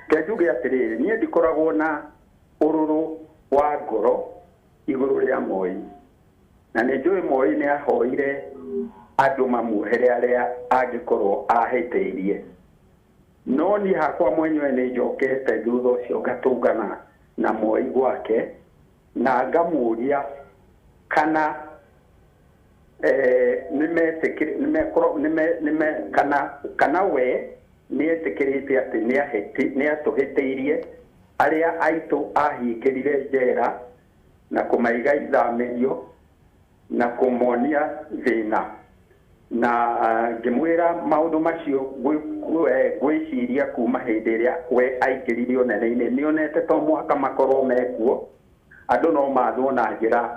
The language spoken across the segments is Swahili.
Kenjuge atiriri nie ndikoragwo na ururu wa ngoro iguru ria Moi na nä njå Moi nä ahoire andå mamuohere aria angikorwo ahätĩirie no ni hakwa mwenyewe nä njokete thutha ũcio ngatũngana na Moi gwake na ngamuria kana kana we nä etĩkĩrĩte atĩ nĩ atũhĩtĩirie aria aitũ ahingĩrire njera na kũmaiga ithamĩrio na kũmonia thĩna na ngĩmwĩra maũndũ macio gwĩciria kuma hĩndĩ ĩrĩa we aingĩrire ũnene-inĩ nĩonete to mũhaka makorwo mekuo andũ no mathwo na njĩra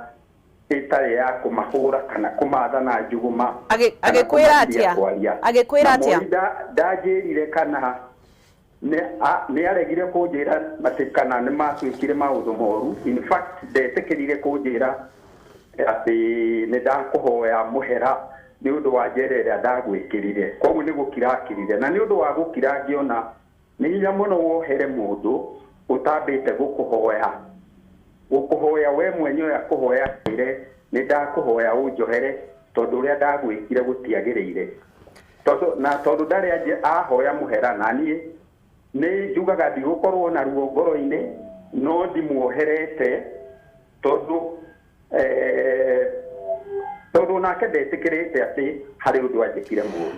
itarĩ ya kũmahũra kana kũmathana njuguma agĩkwĩra atĩa ndanjĩrire kana nĩ aregire kũnjĩra atĩ kana nĩ matuĩkire maũndũ moru in fact ndetĩkĩrire kũnjĩra atĩ nĩ ndakũhoya mũhera nĩ ũndũ wa njĩra ĩrĩa ndagwĩkĩrire koguo nĩ gũkira akirire na nĩ ũndũ wa gũkira ngĩona nĩ hinya mũno wohere mũndũ ũtambĩte gũkũhoya we mwenyewe akũhoya kĩre nĩ ndakũhoya ũnjohere tondũ ũrĩa ndagwĩkire gũtiagĩrĩire tondũ ndarĩ ahoya mũhera na niĩ nĩ njugaga ndigũkorwo na ruo ngoro-inĩ no ndimuoherete tondũ nake ndetĩkĩrĩte atĩ harĩ ũndũ anjĩkire mũũru.